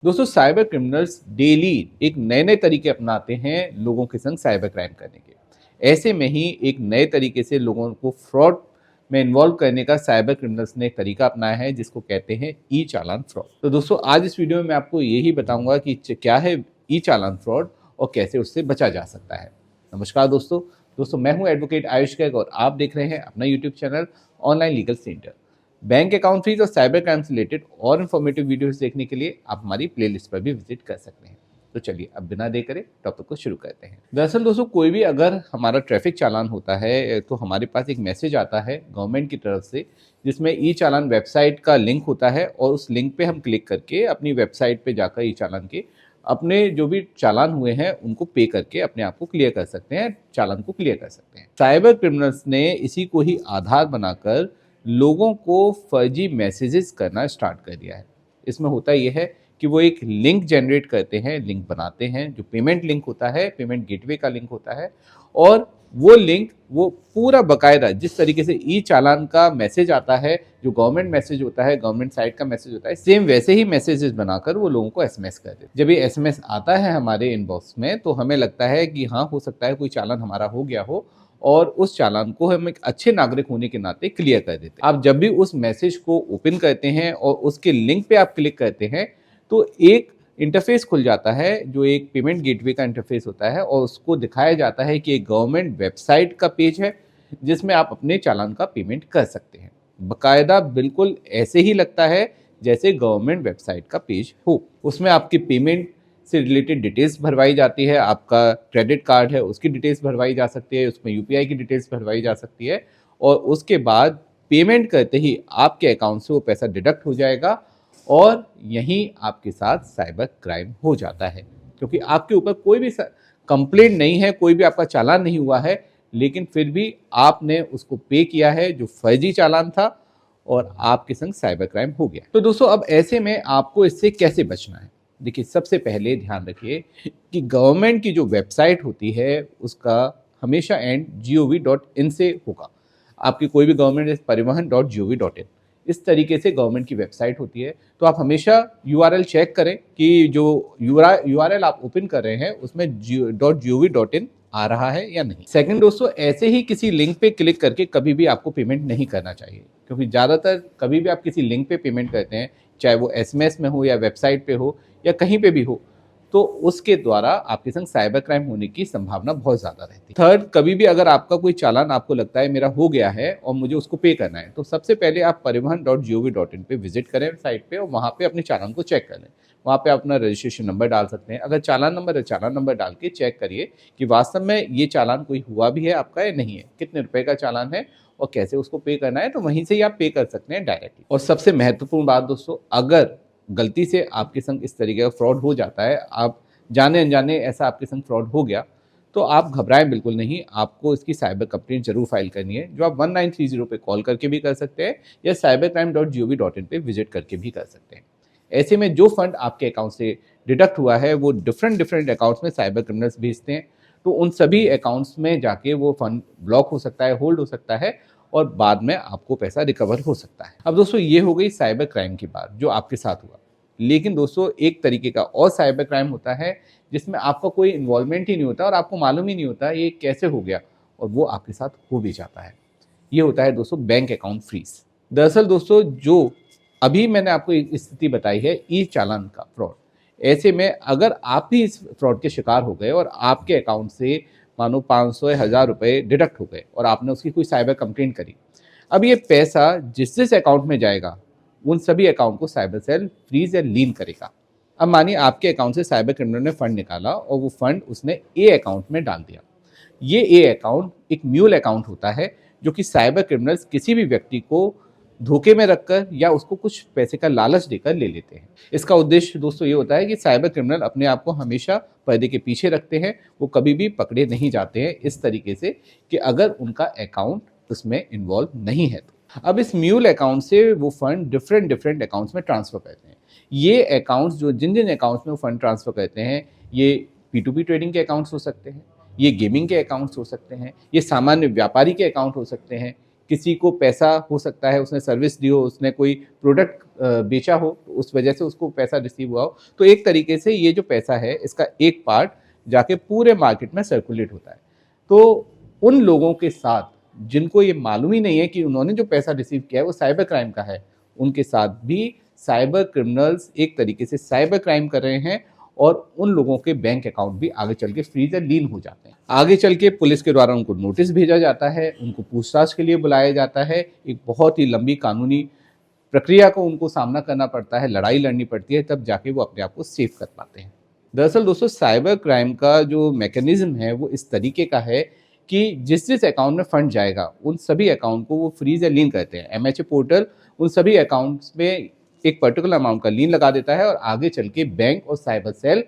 दोस्तों cyber criminals daily एक नए नए तरीके अपनाते हैं लोगों के संग साइबर क्राइम करने के। ऐसे में ही एक नए तरीके से लोगों को फ्रॉड में इन्वॉल्व करने का साइबर क्रिमिनल्स ने एक तरीका अपनाया है जिसको कहते हैं ई चालान फ्रॉड। तो दोस्तों आज इस वीडियो में मैं आपको यही बताऊंगा कि क्या है ई चालान फ्रॉड और कैसे उससे बचा जा सकता है। नमस्कार दोस्तों। मैं हूं एडवोकेट आयुष गर्ग और आप देख रहे हैं अपना YouTube channel online legal centre. Bank account fees और साइबर क्राइम से रिलेटेड और इन्फॉर्मेटिव वीडियोस देखने के लिए आप हमारी प्लेलिस्ट पर भी विजिट कर सकते हैं। तो चलिए अब बिना देर करे टॉपिक को शुरू करते हैं। दरअसल दोस्तों कोई भी अगर हमारा ट्रैफिक चालान होता है तो हमारे पास एक मैसेज आता है गवर्नमेंट की तरफ से जिसमें ई चालान वेबसाइट का लिंक होता है और उस लिंक पे हम क्लिक करके अपनी वेबसाइट पे जाकर ई चालान के अपने जो भी चालान हुए हैं उनको पे करके अपने आप को क्लियर कर सकते हैं, चालान को क्लियर कर सकते हैं। साइबर क्रिमिनल्स ने इसी को ही आधार बनाकर लोगों को फर्जी मैसेजेस करना स्टार्ट कर दिया है। इसमें होता यह है कि वो एक लिंक जनरेट करते हैं, लिंक बनाते हैं जो पेमेंट लिंक होता है, पेमेंट गेटवे का लिंक होता है और वो लिंक वो पूरा बकायदा जिस तरीके से ई चालान का मैसेज आता है, जो गवर्नमेंट मैसेज होता है, गवर्नमेंट साइट का मैसेज होता है, सेम वैसे ही मैसेजेस बनाकर वो लोगों को एसएमएस कर देते हैं। जब ये एसएमएस आता है हमारे इनबॉक्स में तो हमें लगता है कि हाँ हो सकता है कोई चालान हमारा हो गया हो और उस चालान को हम एक अच्छे नागरिक होने के नाते क्लियर कर देते हैं। आप जब भी उस मैसेज को ओपन करते हैं और उसके लिंक पे आप क्लिक करते हैं तो एक इंटरफेस खुल जाता है जो एक पेमेंट गेटवे का इंटरफेस होता है और उसको दिखाया जाता है कि एक गवर्नमेंट वेबसाइट का पेज है जिसमें आप अपने चालान का पेमेंट कर सकते हैं। बकायदा बिल्कुल ऐसे ही लगता है जैसे गवर्नमेंट वेबसाइट का पेज हो। उसमें आपकी पेमेंट से रिलेटेड डिटेल्स भरवाई जाती है, आपका क्रेडिट कार्ड है उसकी डिटेल्स भरवाई जा सकती है, उसमें यूपीआई की डिटेल्स भरवाई जा सकती है और उसके बाद पेमेंट करते ही आपके अकाउंट से वो पैसा डिडक्ट हो जाएगा और यहीं आपके साथ साइबर क्राइम हो जाता है क्योंकि आपके ऊपर कोई भी कंप्लेंट नहीं है, कोई भी आपका चालान नहीं हुआ है, लेकिन फिर भी आपने उसको पे किया है जो फर्जी चालान था और आपके संग साइबर क्राइम हो गया। तो दोस्तों अब ऐसे में आपको इससे कैसे बचना है। देखिए सबसे पहले ध्यान रखिए कि गवर्नमेंट की जो वेबसाइट होती है उसका हमेशा एंड gov.in से होगा। आपकी कोई भी गवर्नमेंट परिवहन.gov.in इस तरीके से गवर्नमेंट की वेबसाइट होती है। तो आप हमेशा URL चेक करें कि जो URL आप ओपन कर रहे हैं उसमें .gov.in आ रहा है या नहीं। सेकंड दोस्तों ऐसे ही किसी लिंक पे क्लिक करके कभी भी आपको पेमेंट नहीं करना चाहिए क्योंकि ज़्यादातर कभी भी आप किसी लिंक पे पेमेंट करते हैं चाहे वो एसएमएस में हो या वेबसाइट पे हो या कहीं पे भी हो तो उसके द्वारा आपके संग साइबर क्राइम होने की संभावना बहुत ज़्यादा रहती है। थर्ड, कभी भी अगर आपका कोई चालान आपको लगता है मेरा हो गया है और मुझे उसको पे करना है तो सबसे पहले आप परिवहन.gov.in पे विजिट करें साइट पे और वहाँ पे अपने चालान को चेक कर लें। वहाँ पे अपना रजिस्ट्रेशन नंबर डाल सकते हैं, अगर चालान नंबर है चालान नंबर डाल के चेक करिए कि वास्तव में ये चालान कोई हुआ भी है आपका या नहीं है, कितने रुपए का चालान है और कैसे उसको पे करना है, तो वहीं से ही आप पे कर सकते हैं डायरेक्टली। और सबसे महत्वपूर्ण बात दोस्तों, अगर गलती से आपके संग इस तरीके का फ्रॉड हो जाता है, आप जाने अनजाने ऐसा आपके संग फ्रॉड हो गया तो आप घबराएं बिल्कुल नहीं, आपको इसकी साइबर कंप्लेंट जरूर फाइल करनी है जो आप 1930 पे कॉल करके भी कर सकते हैं या cybercrime.gov.in पे विजिट करके भी कर सकते हैं। ऐसे में जो फंड आपके अकाउंट से डिडक्ट हुआ है वो डिफरेंट अकाउंट्स में साइबर क्रिमिनल्स भेजते हैं, तो उन सभी अकाउंट्स में जाके वो फंड ब्लॉक हो सकता है, होल्ड हो सकता है और बाद में आपको पैसा रिकवर हो सकता है। अब दोस्तों ये हो गई साइबर क्राइम की बात जो आपके साथ हुआ, लेकिन दोस्तों एक तरीके का और साइबर क्राइम होता है जिसमें आपका कोई इन्वॉल्वमेंट ही नहीं होता और आपको मालूम ही नहीं होता ये कैसे हो गया और वो आपके साथ हो भी जाता है। ये होता है दोस्तों बैंक अकाउंट फ्रीज। दरअसल दोस्तों जो अभी मैंने आपको एक स्थिति बताई है ई चालान का फ्रॉड, ऐसे में अगर आप भी इस फ्रॉड के शिकार हो गए और आपके अकाउंट से मानो 500 या 1000 रुपये डिडक्ट हो गए और आपने उसकी कोई साइबर कंप्लेंट करी, अब ये पैसा जिस जिस अकाउंट में जाएगा उन सभी अकाउंट को साइबर सेल फ्रीज या लीन करेगा। अब मानिए आपके अकाउंट से साइबर क्रिमिनल ने फंड निकाला और वो फंड उसने ए अकाउंट में डाल दिया। ये ए अकाउंट एक म्यूल अकाउंट होता है जो कि साइबर क्रिमिनल्स किसी भी व्यक्ति को धोखे में रखकर या उसको कुछ पैसे का लालच देकर ले लेते हैं। इसका उद्देश्य दोस्तों ये होता है कि साइबर क्रिमिनल अपने आप को हमेशा पर्दे के पीछे रखते हैं, वो कभी भी पकड़े नहीं जाते हैं इस तरीके से कि अगर उनका अकाउंट उसमें इन्वॉल्व नहीं है तो। अब इस म्यूल अकाउंट से वो फंड डिफरेंट अकाउंट्स में ट्रांसफर करते हैं। ये अकाउंट्स जो जिन अकाउंट्स में वो फंड ट्रांसफर करते हैं ये P2P ट्रेडिंग के अकाउंट्स हो सकते हैं, ये गेमिंग के अकाउंट्स हो सकते हैं, ये सामान्य व्यापारी के अकाउंट हो सकते हैं, किसी को पैसा हो सकता है उसने सर्विस दी हो, उसने कोई प्रोडक्ट बेचा हो, तो उस वजह से उसको पैसा रिसीव हुआ हो, तो एक तरीके से ये जो पैसा है इसका एक पार्ट जाके पूरे मार्केट में सर्कुलेट होता है। तो उन लोगों के साथ जिनको ये मालूम ही नहीं है कि उन्होंने जो पैसा रिसीव किया है वो साइबर क्राइम का है, उनके साथ भी साइबर क्रिमिनल्स एक तरीके से साइबर क्राइम कर रहे हैं और उन लोगों के बैंक अकाउंट भी आगे चल के फ्रीज या लीन हो जाते हैं। आगे चल के पुलिस के द्वारा उनको नोटिस भेजा जाता है, उनको पूछताछ के लिए बुलाया जाता है, एक बहुत ही लंबी कानूनी प्रक्रिया को उनको सामना करना पड़ता है, लड़ाई लड़नी पड़ती है, तब जाके वो अपने आप को सेव कर पाते हैं। दरअसल दोस्तों साइबर क्राइम का जो मैकेनिज्म है वो इस तरीके का है कि जिस जिस अकाउंट में फंड जाएगा उन सभी अकाउंट को वो फ्रीज या लीन करते हैं। एमएचए पोर्टल उन सभी अकाउंट्स में एक पर्टिकुलर अमाउंट का लीन लगा देता है और आगे चल के बैंक और साइबर सेल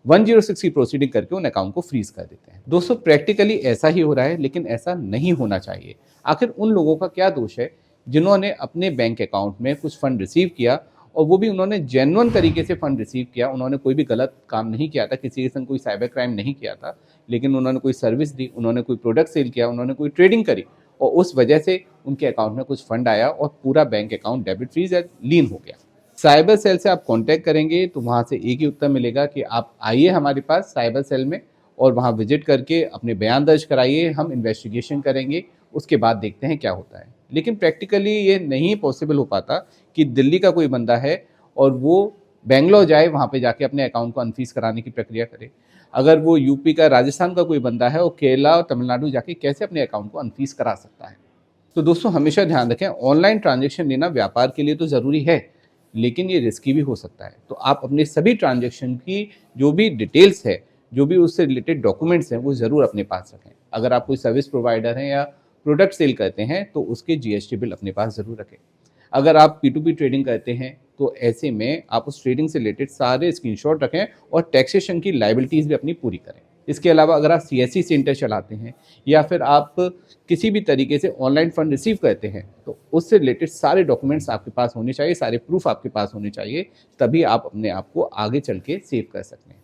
106 की प्रोसीडिंग करके उन अकाउंट को फ्रीज कर देते हैं। दोस्तों प्रैक्टिकली ऐसा ही हो रहा है, लेकिन ऐसा नहीं होना चाहिए। आखिर उन लोगों का क्या दोष है जिन्होंने अपने बैंक अकाउंट में कुछ फंड रिसीव किया और वो भी उन्होंने जेन्युइन तरीके से फंड रिसीव किया, उन्होंने कोई भी गलत काम नहीं किया था, किसी के संग कोई साइबर क्राइम नहीं किया था, लेकिन उन्होंने कोई सर्विस दी, उन्होंने कोई प्रोडक्ट सेल किया, उन्होंने कोई ट्रेडिंग करी और उस वजह से उनके अकाउंट में कुछ फंड आया और पूरा बैंक अकाउंट डेबिट फ्रीज या लीन हो गया। साइबर सेल से आप कांटेक्ट करेंगे तो वहाँ से एक ही उत्तर मिलेगा कि आप आइए हमारे पास साइबर सेल में और वहाँ विजिट करके अपने बयान दर्ज कराइए, हम इन्वेस्टिगेशन करेंगे, उसके बाद देखते हैं क्या होता है। लेकिन प्रैक्टिकली ये नहीं पॉसिबल हो पाता कि दिल्ली का कोई बंदा है और वो बेंगलोर जाए, वहाँ पे जाके अपने अकाउंट को अनफ्रीज कराने की प्रक्रिया करे। अगर वो यूपी का, राजस्थान का कोई बंदा है, वो केरला और तमिलनाडु जाके कैसे अपने अकाउंट को अनफ्रीज करा सकता है। तो दोस्तों हमेशा ध्यान रखें, ऑनलाइन ट्रांजेक्शन लेना व्यापार के लिए तो ज़रूरी है, लेकिन ये रिस्की भी हो सकता है। तो आप अपने सभी ट्रांजैक्शन की जो भी डिटेल्स है, जो भी उससे रिलेटेड डॉक्यूमेंट्स हैं, वो ज़रूर अपने पास रखें। अगर आप कोई सर्विस प्रोवाइडर हैं या प्रोडक्ट सेल करते हैं तो उसके जीएसटी बिल अपने पास ज़रूर रखें। अगर आप P2P ट्रेडिंग करते हैं तो ऐसे में आप उस ट्रेडिंग से रिलेटेड सारे स्क्रीनशॉट रखें और टैक्सेशन की लायबिलिटीज़ भी अपनी पूरी करें। इसके अलावा अगर आप CSC सेंटर चलाते हैं या फिर आप किसी भी तरीके से ऑनलाइन फंड रिसीव करते हैं तो उससे रिलेटेड सारे डॉक्यूमेंट्स आपके पास होने चाहिए, सारे प्रूफ आपके पास होने चाहिए, तभी आप अपने आप को आगे चल के सेव कर सकते हैं।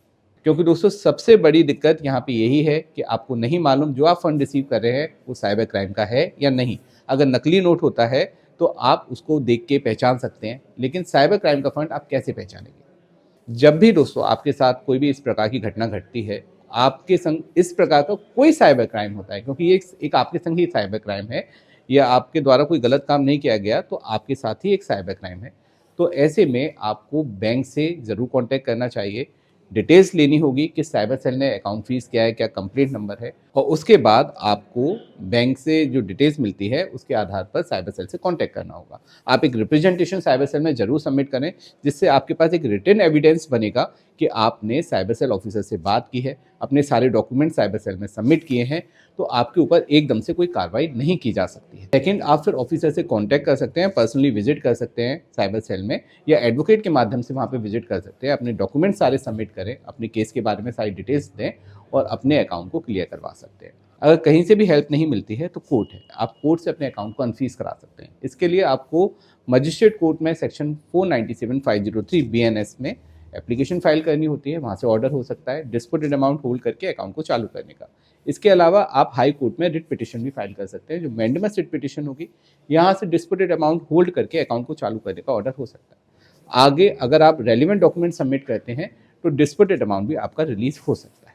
क्योंकि दोस्तों सबसे बड़ी दिक्कत यहाँ पे यही है कि आपको नहीं मालूम जो आप फंड रिसीव कर रहे हैं वो साइबर क्राइम का है या नहीं। अगर नकली नोट होता है तो आप उसको देख के पहचान सकते हैं, लेकिन साइबर क्राइम का फंड आप कैसे पहचानेंगे। जब भी दोस्तों आपके साथ कोई भी इस प्रकार की घटना घटती है, आपके संग इस प्रकार का कोई साइबर क्राइम होता है, क्योंकि ये एक आपके संग ही साइबर क्राइम है या आपके द्वारा कोई गलत काम नहीं किया गया तो आपके साथ ही एक साइबर क्राइम है, तो ऐसे में आपको बैंक से ज़रूर कांटेक्ट करना चाहिए, डिटेल्स लेनी होगी कि साइबर सेल ने अकाउंट फीस क्या है, क्या कंप्लेंट नंबर है, और उसके बाद आपको बैंक से जो डिटेल्स मिलती है उसके आधार पर साइबर सेल से कांटेक्ट करना होगा। आप एक रिप्रेजेंटेशन साइबर सेल में ज़रूर सबमिट करें, जिससे आपके पास एक रिटन एविडेंस बनेगा कि आपने साइबर सेल ऑफिसर से बात की है, अपने सारे डॉक्यूमेंट साइबर सेल में सबमिट किए हैं, तो आपके ऊपर एकदम से कोई कार्रवाई नहीं की जा सकती है। सेकेंड, आप फिर ऑफिसर से कांटेक्ट कर सकते हैं, पर्सनली विजिट कर सकते हैं साइबर सेल में, या एडवोकेट के माध्यम से वहाँ पे विजिट कर सकते हैं, अपने डॉक्यूमेंट सारे सबमिट करें, अपने केस के बारे में सारी डिटेल्स दें और अपने अकाउंट को क्लियर करवा सकते हैं। अगर कहीं से भी हेल्प नहीं मिलती है तो कोर्ट है, आप कोर्ट से अपने अकाउंट को अनफ्रीज करा सकते हैं। इसके लिए आपको मजिस्ट्रेट कोर्ट में सेक्शन 497/503 BNS में एप्लीकेशन फाइल करनी होती है, वहाँ से ऑर्डर हो सकता है डिस्प्यूटेड अमाउंट होल्ड करके अकाउंट को चालू करने का। इसके अलावा आप हाई कोर्ट में रिट पिटिशन भी फाइल कर सकते हैं, जो मैंडेमस रिट पिटिशन होगी, यहाँ से डिस्प्यूटेड अमाउंट होल्ड करके अकाउंट को चालू करने का ऑर्डर हो सकता है। आगे अगर आप रेलिवेंट डॉक्यूमेंट सबमिट करते हैं तो डिस्प्यूटेड अमाउंट भी आपका रिलीज हो सकता है।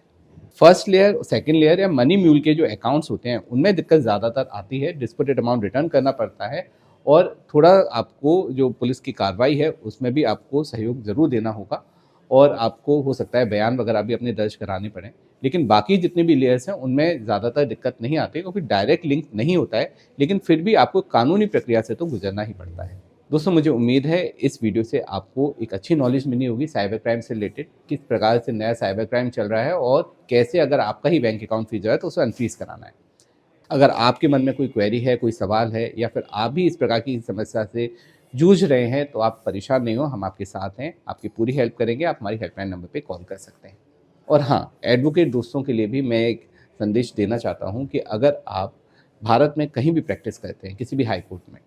फर्स्ट लेयर, सेकंड लेयर या मनी म्यूल के जो अकाउंट्स होते हैं उनमें दिक्कत ज़्यादातर आती है, डिस्प्यूटेड अमाउंट रिटर्न करना पड़ता है और थोड़ा आपको जो पुलिस की कार्रवाई है उसमें भी आपको सहयोग ज़रूर देना होगा और आपको हो सकता है बयान वगैरह भी अपने दर्ज कराने पड़ें। लेकिन बाकी जितने भी लेयर्स हैं उनमें ज़्यादातर दिक्कत नहीं आती, क्योंकि डायरेक्ट लिंक नहीं होता है, लेकिन फिर भी आपको कानूनी प्रक्रिया से तो गुजरना ही पड़ता है। दोस्तों मुझे उम्मीद है इस वीडियो से आपको एक अच्छी नॉलेज मिली होगी साइबर क्राइम से रिलेटेड, किस प्रकार से नया साइबर क्राइम चल रहा है और कैसे अगर आपका ही बैंक अकाउंट फ्रीज है तो उसे अनफ्रीज कराना है। अगर आपके मन में कोई क्वेरी है, कोई सवाल है या फिर आप भी इस प्रकार की समस्या से जूझ रहे हैं तो आप परेशान नहीं हो, हम आपके साथ हैं, आपकी पूरी हेल्प करेंगे। आप हमारी हेल्पलाइन नंबर पे कॉल कर सकते हैं। और हाँ, एडवोकेट दोस्तों के लिए भी मैं एक संदेश देना चाहता हूँ कि अगर आप भारत में कहीं भी प्रैक्टिस करते हैं, किसी भी हाई कोर्ट में,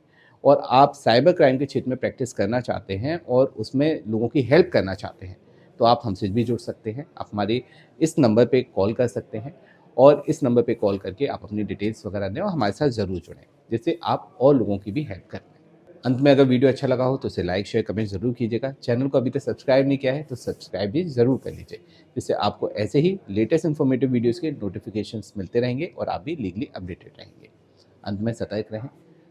और आप साइबर क्राइम के क्षेत्र में प्रैक्टिस करना चाहते हैं और उसमें लोगों की हेल्प करना चाहते हैं, तो आप हमसे भी जुड़ सकते हैं। आप हमारे इस नंबर पे कॉल कर सकते हैं और इस नंबर पे कॉल करके आप अपनी डिटेल्स वगैरह दें और हमारे साथ ज़रूर जुड़ें, जिससे आप और लोगों की भी हेल्प कर पाएँ। अंत में अगर वीडियो अच्छा लगा हो तो इसे लाइक शेयर कमेंट जरूर कीजिएगा। चैनल को अभी तक सब्सक्राइब नहीं किया है तो सब्सक्राइब भी जरूर कर लीजिए, जिससे आपको ऐसे ही लेटेस्ट इन्फॉर्मेटिव वीडियोस के नोटिफिकेशंस मिलते रहेंगे और आप भी लीगली अपडेटेड रहेंगे। अंत में सतर्क रहें,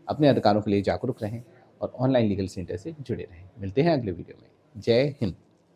अपने अधिकारों के लिए जागरूक रहें और ऑनलाइन लीगल सेंटर से जुड़े रहें। मिलते हैं अगले वीडियो में। जय हिंद।